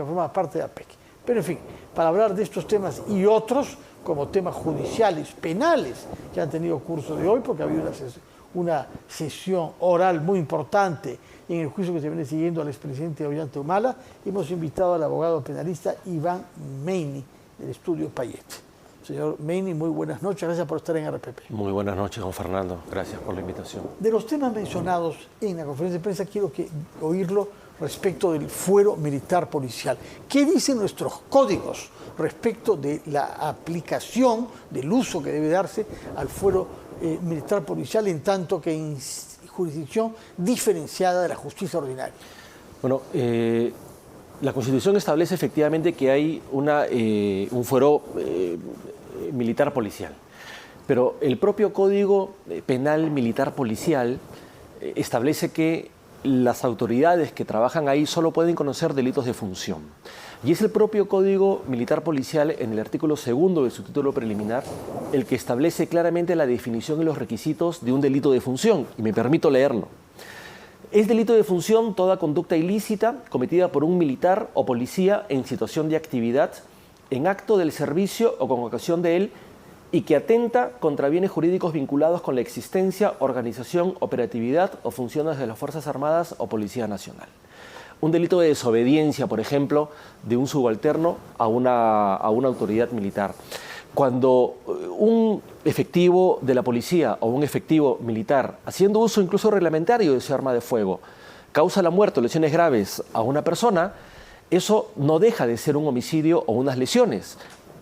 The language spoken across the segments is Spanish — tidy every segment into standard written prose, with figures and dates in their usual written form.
que formaba parte de APEC. Pero en fin, para hablar de estos temas y otros, como temas judiciales, penales, que han tenido curso de hoy, porque había una sesión oral muy importante en el juicio que se viene siguiendo al expresidente Ollanta Humala, hemos invitado al abogado penalista Iván Meini, del estudio Payet. Señor Meini, muy buenas noches, gracias por estar en RPP. Muy buenas noches, Juan Fernando, gracias por la invitación. De los temas mencionados en la conferencia de prensa, quiero oírlo respecto del fuero militar policial. ¿Qué dicen nuestros códigos respecto de la aplicación, del uso que debe darse al fuero militar policial en tanto que en jurisdicción diferenciada de la justicia ordinaria? Bueno, la Constitución establece efectivamente que hay un fuero militar policial, pero el propio Código Penal Militar Policial establece que las autoridades que trabajan ahí solo pueden conocer delitos de función. Y es el propio Código Militar Policial, en el artículo 2 de su título preliminar, el que establece claramente la definición y los requisitos de un delito de función, y me permito leerlo. Es delito de función toda conducta ilícita cometida por un militar o policía en situación de actividad, en acto del servicio o con ocasión de él, y que atenta contra bienes jurídicos vinculados con la existencia, organización, operatividad o funciones de las Fuerzas Armadas o Policía Nacional. Un delito de desobediencia, por ejemplo, de un subalterno a una autoridad militar. Cuando un efectivo de la policía o un efectivo militar, haciendo uso incluso reglamentario de ese arma de fuego, causa la muerte o lesiones graves a una persona, eso no deja de ser un homicidio o unas lesiones.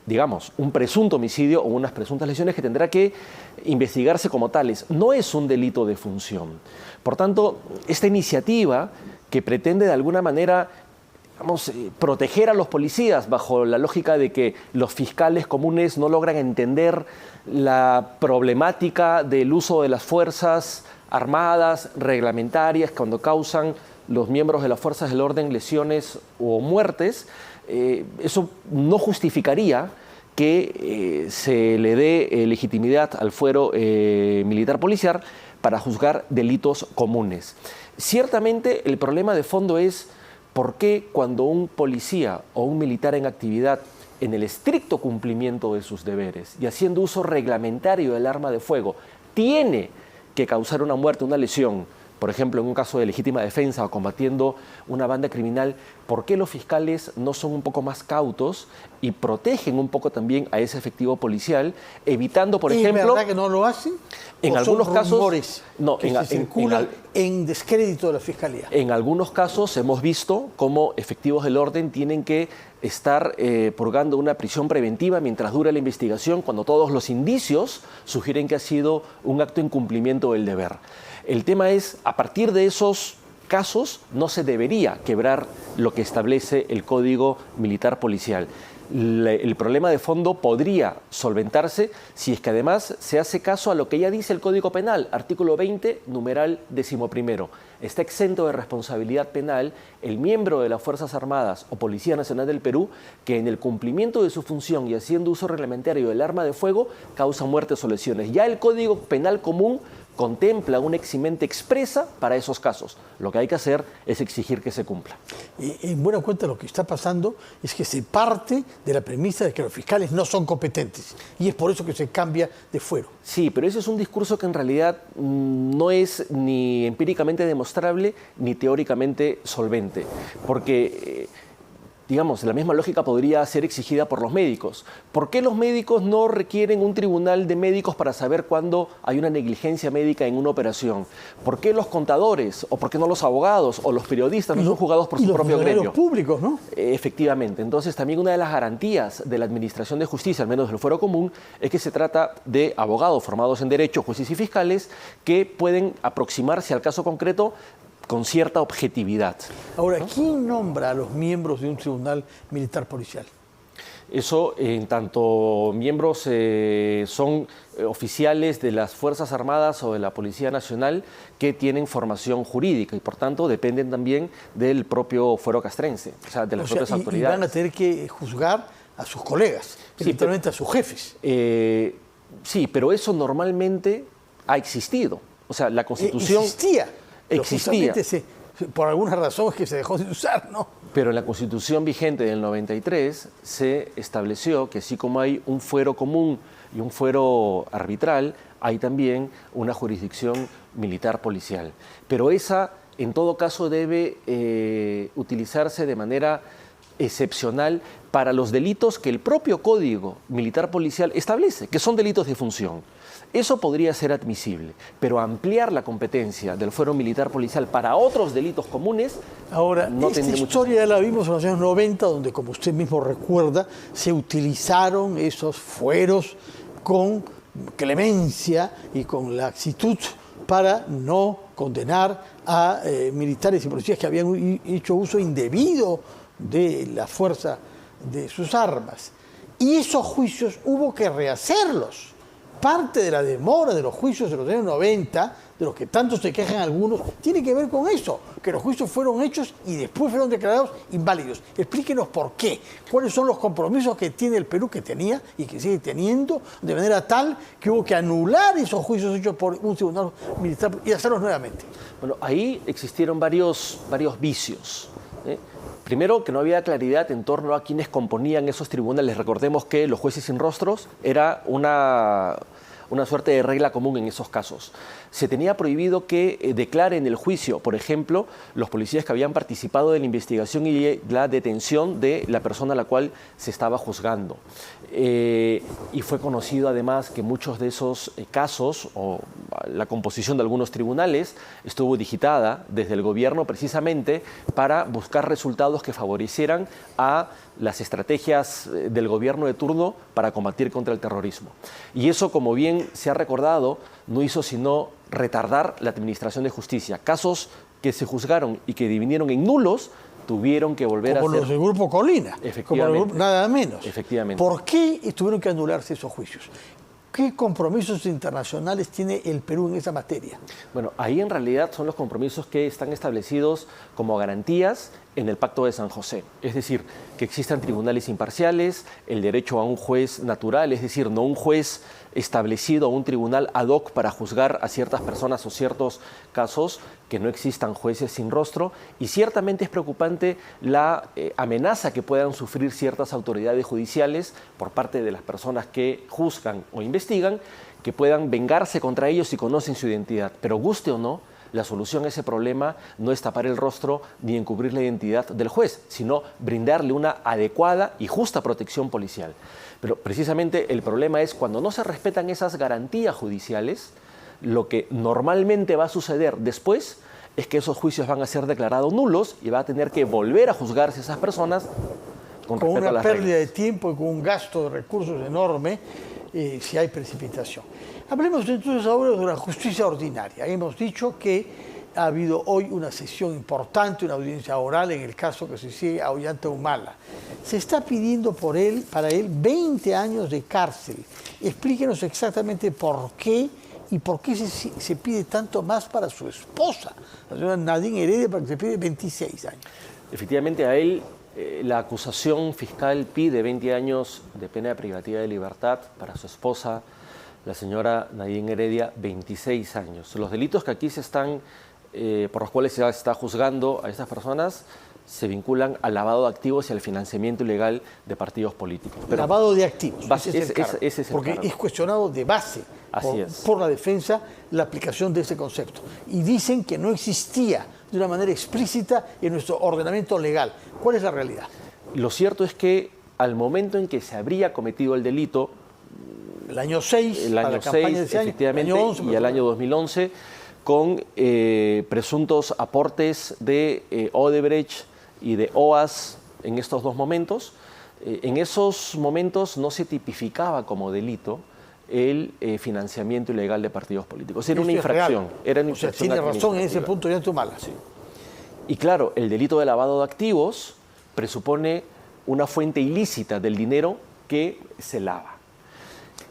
Digamos, un presunto homicidio o unas presuntas lesiones que tendrá que investigarse como tales. No es un delito de función. Por tanto, esta iniciativa que pretende de alguna manera, digamos, proteger a los policías bajo la lógica de que los fiscales comunes no logran entender la problemática del uso de las fuerzas armadas, reglamentarias, cuando causan los miembros de las fuerzas del orden lesiones o muertes, eso no justificaría que se le dé legitimidad al fuero militar policial para juzgar delitos comunes. Ciertamente el problema de fondo es por qué cuando un policía o un militar en actividad, en el estricto cumplimiento de sus deberes y haciendo uso reglamentario del arma de fuego, tiene que causar una muerte, una lesión, por ejemplo, en un caso de legítima defensa o combatiendo una banda criminal, ¿por qué los fiscales no son un poco más cautos y protegen un poco también a ese efectivo policial, evitando, por ejemplo... ¿Es verdad que no lo hacen? En algunos casos... No, que se circulan en descrédito de la Fiscalía. En algunos casos hemos visto cómo efectivos del orden tienen que estar purgando una prisión preventiva mientras dura la investigación, cuando todos los indicios sugieren que ha sido un acto en cumplimiento del deber. El tema es, a partir de esos casos, no se debería quebrar lo que establece el Código Militar Policial. El problema de fondo podría solventarse si es que además se hace caso a lo que ya dice el Código Penal, artículo 20, numeral 11. Está exento de responsabilidad penal el miembro de las Fuerzas Armadas o Policía Nacional del Perú que en el cumplimiento de su función y haciendo uso reglamentario del arma de fuego causa muertes o lesiones. Ya el Código Penal común contempla una eximente expresa para esos casos. Lo que hay que hacer es exigir que se cumpla. Y en buena cuenta lo que está pasando es que se parte de la premisa de que los fiscales no son competentes y es por eso que se cambia de fuero. Sí, pero ese es un discurso que en realidad no es ni empíricamente demostrable ni teóricamente solvente, porque... digamos, la misma lógica podría ser exigida por los médicos. ¿Por qué los médicos no requieren un tribunal de médicos para saber cuándo hay una negligencia médica en una operación? ¿Por qué los contadores, o por qué no los abogados, o los periodistas no son juzgados por su propio gremio? Y los públicos, ¿no? Efectivamente. Entonces, también una de las garantías de la Administración de Justicia, al menos del fuero común, es que se trata de abogados formados en Derecho, jueces y fiscales que pueden aproximarse al caso concreto con cierta objetividad. Ahora, ¿quién nombra a los miembros de un tribunal militar policial? Eso, en tanto miembros son oficiales de las Fuerzas Armadas o de la Policía Nacional que tienen formación jurídica y, por tanto, dependen también del propio fuero castrense, o sea, de las propias autoridades. Y van a tener que juzgar a sus colegas, eventualmente a sus jefes. Sí, pero eso normalmente ha existido. O sea, la Constitución... Existía. Existía. por alguna razón es que se dejó de usar, ¿no? Pero en la Constitución vigente del 93 se estableció que así como hay un fuero común y un fuero arbitral, hay también una jurisdicción militar policial. Pero esa, en todo caso, debe utilizarse de manera excepcional para los delitos que el propio Código Militar Policial establece, que son delitos de función. Eso podría ser admisible, pero ampliar la competencia del fuero militar policial para otros delitos comunes. Ahora, no esta tendría historia ya la vimos en los años 90, donde, como usted mismo recuerda, se utilizaron esos fueros con clemencia y con laxitud para no condenar a militares y policías que habían hecho uso indebido de la fuerza de sus armas. Y esos juicios hubo que rehacerlos. Parte de la demora de los juicios de los años 90, de los que tanto se quejan algunos, tiene que ver con eso, que los juicios fueron hechos y después fueron declarados inválidos. Explíquenos por qué, cuáles son los compromisos que tiene el Perú, que tenía y que sigue teniendo, de manera tal que hubo que anular esos juicios hechos por un tribunal militar y hacerlos nuevamente. Bueno, ahí existieron varios vicios. Primero, que no había claridad en torno a quienes componían esos tribunales. Recordemos que los jueces sin rostros era una suerte de regla común en esos casos. Se tenía prohibido que declaren el juicio, por ejemplo, los policías que habían participado de la investigación y la detención de la persona a la cual se estaba juzgando. Y fue conocido además que muchos de esos casos, o la composición de algunos tribunales, estuvo digitada desde el gobierno precisamente para buscar resultados que favorecieran a las estrategias del gobierno de turno para combatir contra el terrorismo. Y eso, como bien se ha recordado, no hizo sino retardar la administración de justicia. Casos que se juzgaron y que divinieron en nulos tuvieron que volver como a ser... los del Grupo Colina, Efectivamente. nada menos. Efectivamente. ¿Por qué tuvieron que anularse esos juicios? ¿Qué compromisos internacionales tiene el Perú en esa materia? Bueno, ahí en realidad son los compromisos que están establecidos como garantías en el Pacto de San José. Es decir, que existan tribunales imparciales, el derecho a un juez natural, es decir, no un juez establecido o un tribunal ad hoc para juzgar a ciertas personas o ciertos casos, que no existan jueces sin rostro. Y ciertamente es preocupante la amenaza que puedan sufrir ciertas autoridades judiciales por parte de las personas que juzgan o investigan, que puedan vengarse contra ellos si conocen su identidad. Pero guste o no, la solución a ese problema no es tapar el rostro ni encubrir la identidad del juez, sino brindarle una adecuada y justa protección policial. Pero precisamente el problema es cuando no se respetan esas garantías judiciales, lo que normalmente va a suceder después es que esos juicios van a ser declarados nulos y va a tener que volver a juzgarse a esas personas con una pérdida de tiempo y con un gasto de recursos enorme si hay precipitación. Hablemos entonces ahora de la justicia ordinaria. Hemos dicho que ha habido hoy una sesión importante, una audiencia oral en el caso que se sigue a Ollanta Humala. Se está pidiendo para él 20 años de cárcel. Explíquenos exactamente por qué y por qué se pide tanto más para su esposa, la señora Nadine Heredia, para que se pide 26 años. Efectivamente, a él la acusación fiscal pide 20 años de pena privativa de libertad, para su esposa, la señora Nadine Heredia, 26 años. Los delitos que aquí se están, por los cuales se está juzgando a estas personas, se vinculan al lavado de activos y al financiamiento ilegal de partidos políticos. Pero lavado de activos, ese es el porque cargo. es cuestionado de base por la defensa la aplicación de ese concepto. Y dicen que no existía de una manera explícita en nuestro ordenamiento legal. ¿Cuál es la realidad? Lo cierto es que al momento en que se habría cometido el delito, el año 6, el año 6 efectivamente, año 11, y el año 2011, con presuntos aportes de Odebrecht y de OAS en estos dos momentos. En esos momentos no se tipificaba como delito el financiamiento ilegal de partidos políticos. Era una infracción. Era una infracción. Tiene razón en ese punto, Ollanta Humala. Sí. Y claro, el delito de lavado de activos presupone una fuente ilícita del dinero que se lava.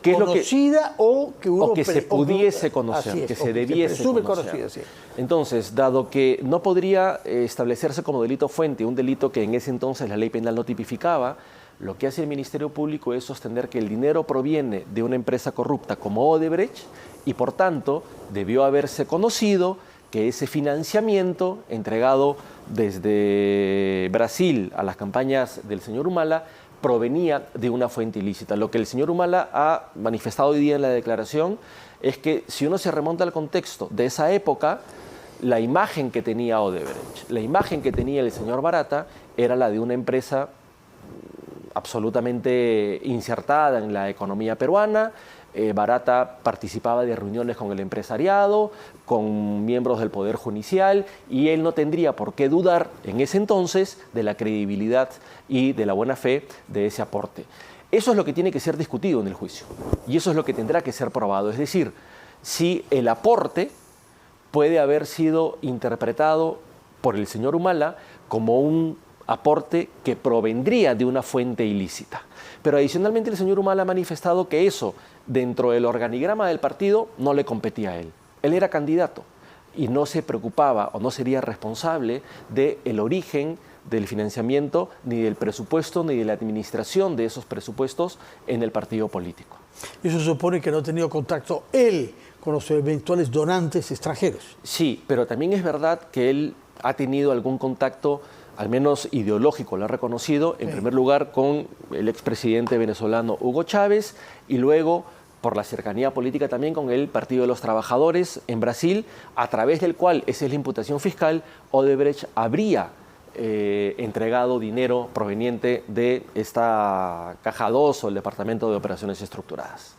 ¿Qué es conocida o que se pudiese conocer, que se debiese conocer. Sí. Entonces, dado que no podría establecerse como delito fuente, un delito que en ese entonces la ley penal no tipificaba, lo que hace el Ministerio Público es sostener que el dinero proviene de una empresa corrupta como Odebrecht y, por tanto, debió haberse conocido que ese financiamiento entregado desde Brasil a las campañas del señor Humala provenía de una fuente ilícita. Lo que el señor Humala ha manifestado hoy día en la declaración es que si uno se remonta al contexto de esa época, la imagen que tenía Odebrecht, la imagen que tenía el señor Barata era la de una empresa absolutamente insertada en la economía peruana. Barata participaba de reuniones con el empresariado, con miembros del Poder Judicial, y él no tendría por qué dudar en ese entonces de la credibilidad y de la buena fe de ese aporte. Eso es lo que tiene que ser discutido en el juicio y eso es lo que tendrá que ser probado. Es decir, si el aporte puede haber sido interpretado por el señor Humala como un aporte que provendría de una fuente ilícita. Pero adicionalmente el señor Humala ha manifestado que eso, dentro del organigrama del partido, no le competía a él. Él era candidato y no se preocupaba o no sería responsable del origen del financiamiento, ni del presupuesto, ni de la administración de esos presupuestos en el partido político. Eso supone que no ha tenido contacto él con los eventuales donantes extranjeros. Sí, pero también es verdad que él ha tenido algún contacto, al menos ideológico, lo ha reconocido, en primer lugar con el expresidente venezolano Hugo Chávez y luego por la cercanía política también con el Partido de los Trabajadores en Brasil, a través del cual, esa es la imputación fiscal, Odebrecht habría entregado dinero proveniente de esta Caja 2 o el Departamento de Operaciones Estructuradas.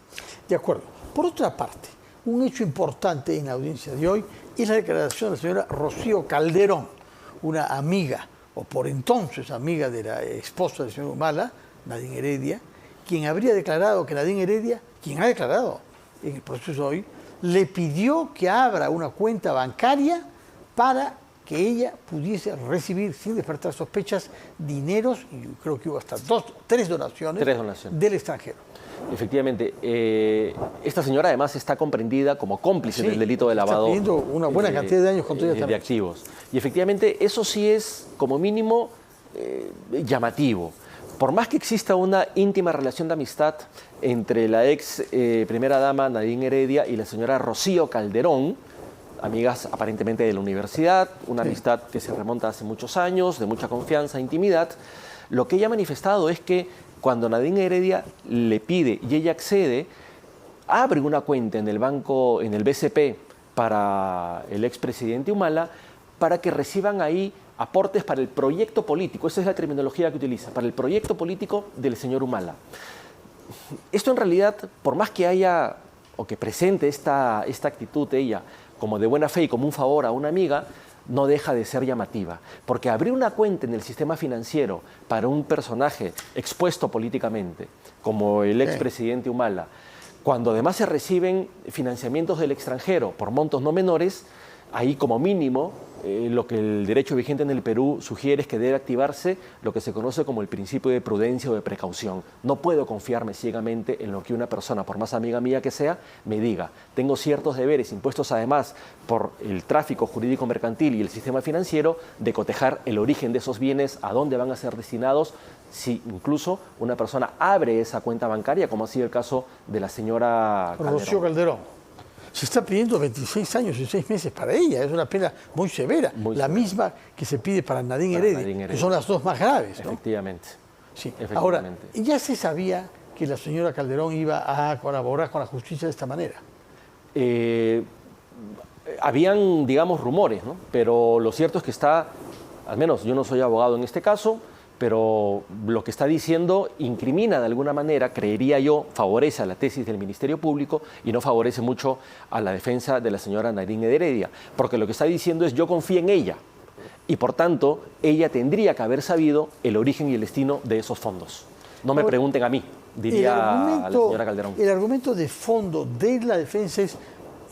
De acuerdo. Por otra parte, un hecho importante en la audiencia de hoy es la declaración de la señora Rocío Calderón, una amiga, o por entonces amiga de la esposa del señor Humala, Nadine Heredia, quien habría declarado que Nadine Heredia, quien ha declarado en el proceso hoy, le pidió que abra una cuenta bancaria para que ella pudiese recibir, sin despertar sospechas, dineros, y creo que hubo hasta tres donaciones del extranjero. Efectivamente, esta señora además está comprendida como cómplice del delito de lavado. Está pidiendo una buena cantidad de años contra ella de activos. Y efectivamente eso sí es como mínimo llamativo. Por más que exista una íntima relación de amistad entre la ex primera dama Nadine Heredia y la señora Rocío Calderón, amigas aparentemente de la universidad, una amistad que se remonta hace muchos años, de mucha confianza, intimidad, lo que ella ha manifestado es que cuando Nadine Heredia le pide y ella accede, abre una cuenta en el banco, en el BCP, para el expresidente Humala, para que reciban ahí aportes para el proyecto político, esa es la terminología que utiliza, para el proyecto político del señor Humala. Esto en realidad, por más que haya, o que presente esta actitud de ella como de buena fe y como un favor a una amiga, no deja de ser llamativa, porque abrir una cuenta en el sistema financiero para un personaje expuesto políticamente, como el expresidente Humala, cuando además se reciben financiamientos del extranjero por montos no menores, ahí como mínimo lo que el derecho vigente en el Perú sugiere es que debe activarse lo que se conoce como el principio de prudencia o de precaución. No puedo confiarme ciegamente en lo que una persona, por más amiga mía que sea, me diga. Tengo ciertos deberes impuestos además por el tráfico jurídico mercantil y el sistema financiero de cotejar el origen de esos bienes, a dónde van a ser destinados, si incluso una persona abre esa cuenta bancaria, como ha sido el caso de la señora Calderón. Rocío Calderón. Se está pidiendo 26 años y 6 meses para ella, es una pena muy severa, la misma que se pide para Nadine Heredia, que son las dos más graves, ¿no? Efectivamente. Sí. Ahora, ya se sabía que la señora Calderón iba a colaborar con la justicia de esta manera. Habían, digamos, rumores, ¿no? Pero lo cierto es que está, al menos yo no soy abogado en este caso, pero lo que está diciendo incrimina de alguna manera, creería yo, favorece a la tesis del Ministerio Público y no favorece mucho a la defensa de la señora Nadine Heredia, porque lo que está diciendo es yo confío en ella y por tanto ella tendría que haber sabido el origen y el destino de esos fondos. No me pregunten a mí, diría la señora Calderón. El argumento de fondo de la defensa es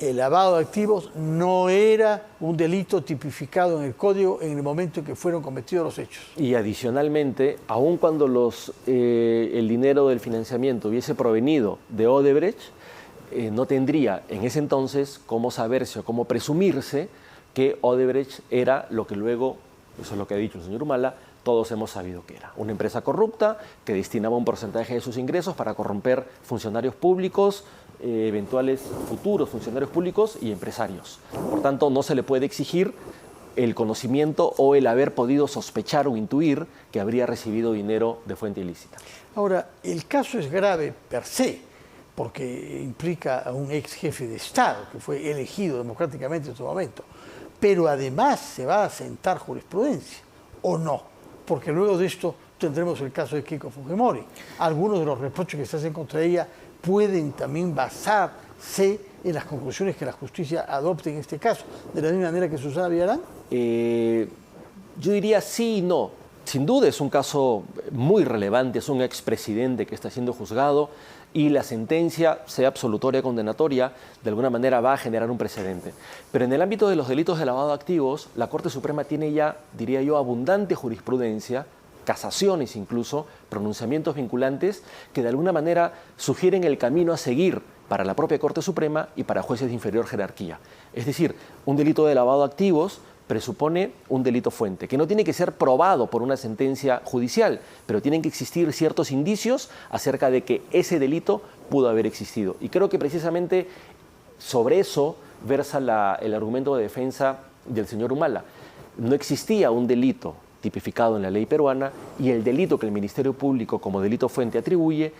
el lavado de activos no era un delito tipificado en el Código en el momento en que fueron cometidos los hechos. Y adicionalmente, aun cuando el dinero del financiamiento hubiese provenido de Odebrecht, no tendría en ese entonces cómo saberse o cómo presumirse que Odebrecht era lo que luego, eso es lo que ha dicho el señor Humala, todos hemos sabido que era. Una empresa corrupta que destinaba un porcentaje de sus ingresos para corromper funcionarios públicos, eventuales futuros funcionarios públicos y empresarios. Por tanto, no se le puede exigir el conocimiento o el haber podido sospechar o intuir que habría recibido dinero de fuente ilícita. Ahora, el caso es grave per se, porque implica a un ex jefe de Estado que fue elegido democráticamente en su momento, pero además se va a sentar jurisprudencia, ¿o no? Porque luego de esto tendremos el caso de Keiko Fujimori. Algunos de los reproches que se hacen contra ella pueden también basarse en las conclusiones que la justicia adopte en este caso, de la misma manera que Susana Villarán. Yo diría sí y no. Sin duda es un caso muy relevante, es un expresidente que está siendo juzgado y la sentencia, sea absolutoria o condenatoria, de alguna manera va a generar un precedente. Pero en el ámbito de los delitos de lavado de activos, la Corte Suprema tiene ya, diría yo, abundante jurisprudencia, casaciones incluso, pronunciamientos vinculantes, que de alguna manera sugieren el camino a seguir para la propia Corte Suprema y para jueces de inferior jerarquía. Es decir, un delito de lavado de activos presupone un delito fuente, que no tiene que ser probado por una sentencia judicial, pero tienen que existir ciertos indicios acerca de que ese delito pudo haber existido. Y creo que precisamente sobre eso versa el argumento de defensa del señor Humala. No existía un delito tipificado en la ley peruana y el delito que el Ministerio Público como delito fuente atribuye,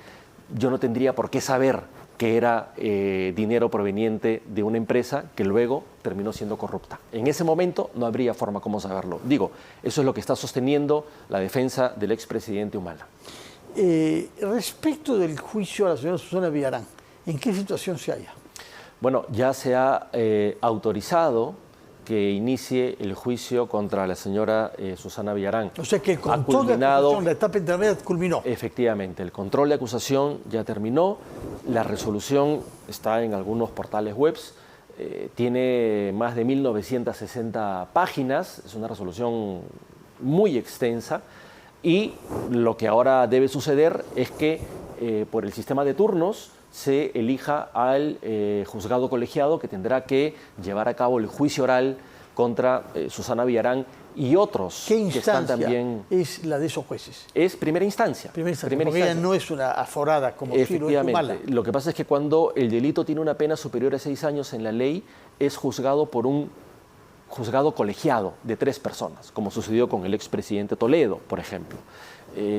yo no tendría por qué saber que era dinero proveniente de una empresa que luego terminó siendo corrupta. En ese momento no habría forma como saberlo. Digo, eso es lo que está sosteniendo la defensa del expresidente Humala. Respecto del juicio a la señora Susana Villarán, ¿en qué situación se halla? Bueno, ya se ha autorizado que inicie el juicio contra la señora Susana Villarán. O sea que el control de acusación, la etapa intermedia culminó. Efectivamente, el control de acusación ya terminó, la resolución está en algunos portales web, tiene más de 1960 páginas, es una resolución muy extensa y lo que ahora debe suceder es que por el sistema de turnos se elija al juzgado colegiado que tendrá que llevar a cabo el juicio oral contra Susana Villarán y otros. ¿Qué instancia que están también... es la de esos jueces? Es primera instancia. Porque ella no es una aforada como Efectivamente. Lo que pasa es que cuando el delito tiene una pena superior a 6 años en la ley, es juzgado por un juzgado colegiado de 3 personas, como sucedió con el expresidente Toledo, por ejemplo.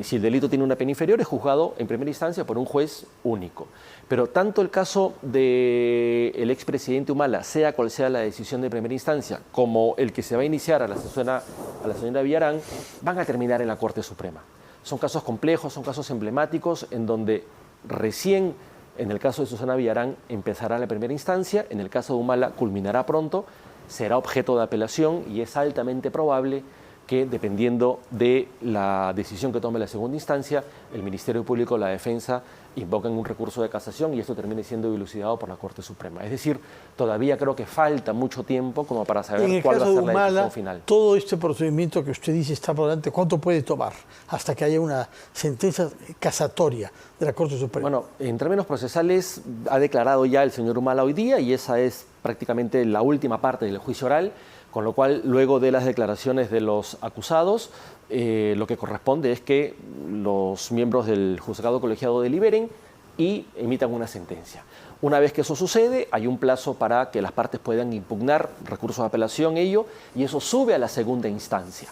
Si el delito tiene una pena inferior, es juzgado en primera instancia por un juez único. Pero tanto el caso del expresidente Humala, sea cual sea la decisión de primera instancia, como el que se va a iniciar a la señora Villarán, van a terminar en la Corte Suprema. Son casos complejos, son casos emblemáticos, en donde recién, en el caso de Susana Villarán, empezará la primera instancia, en el caso de Humala culminará pronto, será objeto de apelación y es altamente probable que, dependiendo de la decisión que tome la segunda instancia, el Ministerio Público, la Defensa, invocan un recurso de casación y esto termine siendo dilucidado por la Corte Suprema. Es decir, todavía creo que falta mucho tiempo como para saber cuál va a ser la decisión final. Todo este procedimiento que usted dice está por delante, ¿cuánto puede tomar hasta que haya una sentencia casatoria de la Corte Suprema? Bueno, en términos procesales ha declarado ya el señor Humala hoy día y esa es prácticamente la última parte del juicio oral, con lo cual, luego de las declaraciones de los acusados, lo que corresponde es que los miembros del juzgado colegiado deliberen y emitan una sentencia. Una vez que eso sucede, hay un plazo para que las partes puedan impugnar recursos de apelación, y eso sube a la segunda instancia.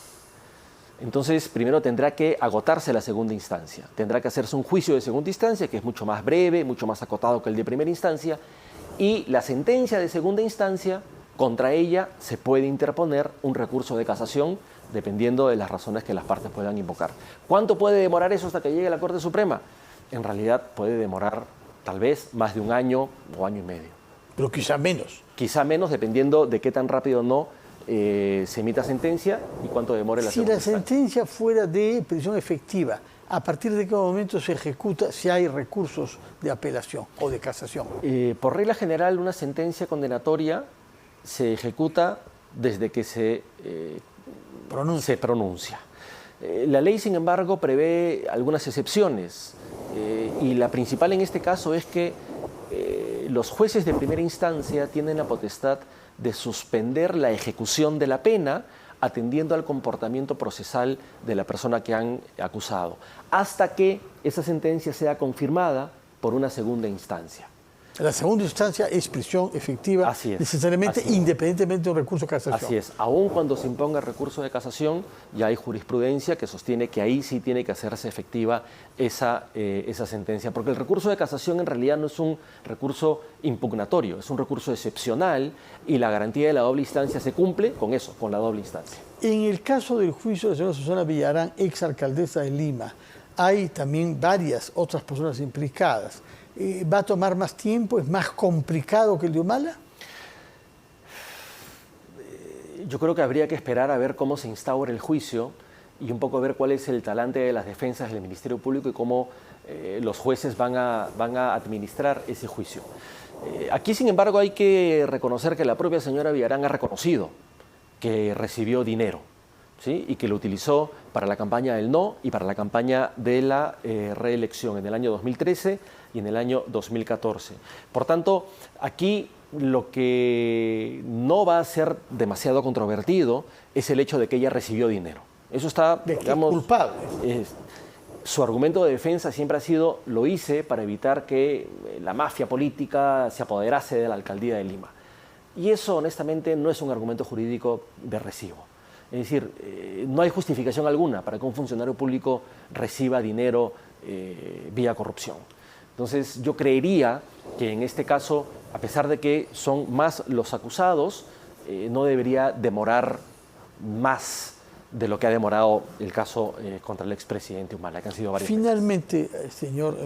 Entonces, primero tendrá que agotarse la segunda instancia. Tendrá que hacerse un juicio de segunda instancia, que es mucho más breve, mucho más acotado que el de primera instancia, y la sentencia de segunda instancia, contra ella se puede interponer un recurso de casación dependiendo de las razones que las partes puedan invocar. ¿Cuánto puede demorar eso hasta que llegue a la Corte Suprema? En realidad puede demorar tal vez más de 1 año o año y medio. Pero quizá menos. Quizá menos, dependiendo de qué tan rápido o no se emita sentencia y cuánto demore la segunda instancia. Si la sentencia fuera de prisión efectiva, ¿a partir de qué momento se ejecuta si hay recursos de apelación o de casación? Por regla general, una sentencia condenatoria se ejecuta desde que se pronuncia. La ley, sin embargo, prevé algunas excepciones y la principal en este caso es que los jueces de primera instancia tienen la potestad de suspender la ejecución de la pena atendiendo al comportamiento procesal de la persona que han acusado, hasta que esa sentencia sea confirmada por una segunda instancia. La segunda instancia es prisión efectiva, Así es, necesariamente así es. Independientemente de un recurso de casación. Así es, aun cuando se imponga recurso de casación, ya hay jurisprudencia que sostiene que ahí sí tiene que hacerse efectiva esa sentencia, porque el recurso de casación en realidad no es un recurso impugnatorio, es un recurso excepcional y la garantía de la doble instancia se cumple con eso, con la doble instancia. En el caso del juicio de la señora Susana Villarán, exalcaldesa de Lima, hay también varias otras personas implicadas. ¿Va a tomar más tiempo? ¿Es más complicado que el de Humala? Yo creo que habría que esperar a ver cómo se instaura el juicio y un poco ver cuál es el talante de las defensas del Ministerio Público y cómo los jueces van a administrar ese juicio. Aquí, sin embargo, hay que reconocer que la propia señora Villarán ha reconocido que recibió dinero, ¿sí? Y que lo utilizó para la campaña del no y para la campaña de la reelección en el año 2013 y en el año 2014. Por tanto, aquí lo que no va a ser demasiado controvertido es el hecho de que ella recibió dinero. Eso está, digamos, culpable. Su argumento de defensa siempre ha sido: lo hice para evitar que la mafia política se apoderase de la alcaldía de Lima. Y eso, honestamente, no es un argumento jurídico de recibo. Es decir, no hay justificación alguna para que un funcionario público reciba dinero vía corrupción. Entonces, yo creería que en este caso, a pesar de que son más los acusados, no debería demorar más de lo que ha demorado el caso contra el expresidente Humala, que han sido varios meses. Finalmente, señor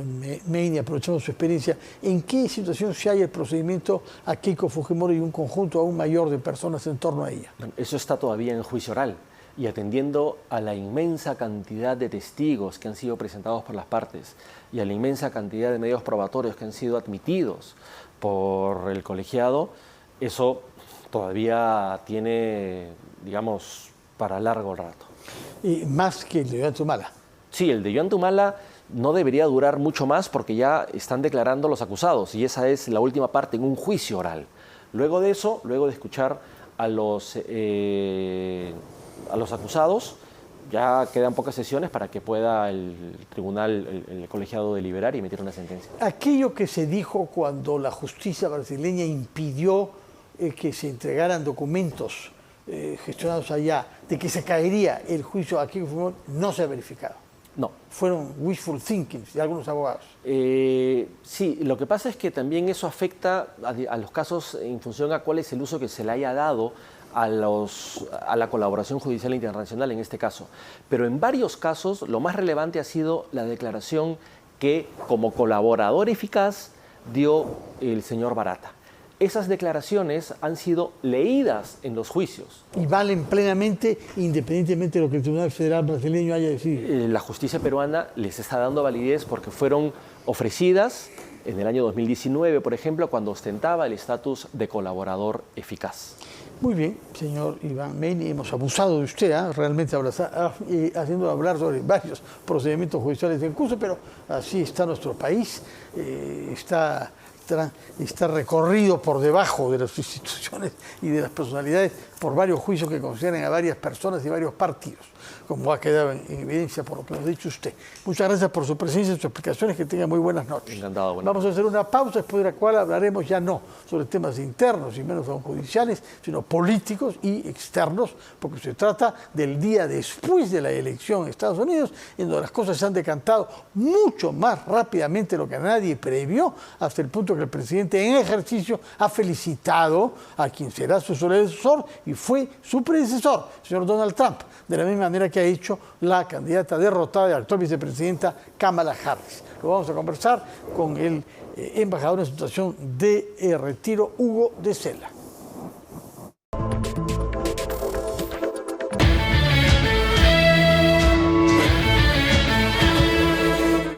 Meini, aprovechando su experiencia, ¿en qué situación se halla el procedimiento a Keiko Fujimori y un conjunto aún mayor de personas en torno a ella? Bueno, eso está todavía en juicio oral y atendiendo a la inmensa cantidad de testigos que han sido presentados por las partes y a la inmensa cantidad de medios probatorios que han sido admitidos por el colegiado, eso todavía tiene, digamos, para largo rato. Y más que el de Ollanta Humala. Sí, el de Ollanta Humala no debería durar mucho más porque ya están declarando los acusados y esa es la última parte en un juicio oral. Luego de eso, luego de escuchar a los acusados, ya quedan pocas sesiones para que pueda el tribunal, el colegiado deliberar y emitir una sentencia. Aquello que se dijo cuando la justicia brasileña impidió que se entregaran documentos gestionados allá, de que se caería el juicio a Keiko Fujimori, no se ha verificado. No. Fueron wishful thinking de algunos abogados. Sí, lo que pasa es que también eso afecta a los casos en función a cuál es el uso que se le haya dado a la colaboración judicial internacional en este caso. Pero en varios casos lo más relevante ha sido la declaración que como colaborador eficaz dio el señor Barata. Esas declaraciones han sido leídas en los juicios. Y valen plenamente, independientemente de lo que el Tribunal Federal brasileño haya decidido. La justicia peruana les está dando validez porque fueron ofrecidas en el año 2019, por ejemplo, cuando ostentaba el estatus de colaborador eficaz. Muy bien, señor Iván Meini, hemos abusado de usted, realmente haciendo hablar sobre varios procedimientos judiciales en curso, pero así está nuestro país, está recorrido por debajo de las instituciones y de las personalidades por varios juicios que consideran a varias personas y varios partidos, como ha quedado en evidencia por lo que nos ha dicho usted. Muchas gracias por su presencia y sus explicaciones, que tenga muy buenas noches. Encantado. Vamos a hacer una pausa, después de la cual hablaremos ya no sobre temas internos y menos aún judiciales, sino políticos y externos, porque se trata del día después de la elección en Estados Unidos, en donde las cosas se han decantado mucho más rápidamente de lo que nadie previó, hasta el punto que el presidente en ejercicio ha felicitado a quien será su sucesor y fue su predecesor, el señor Donald Trump, de la misma manera que ha hecho la candidata derrotada y actual vicepresidenta Kamala Harris. Lo vamos a conversar con el embajador en situación de retiro, Hugo de Sela.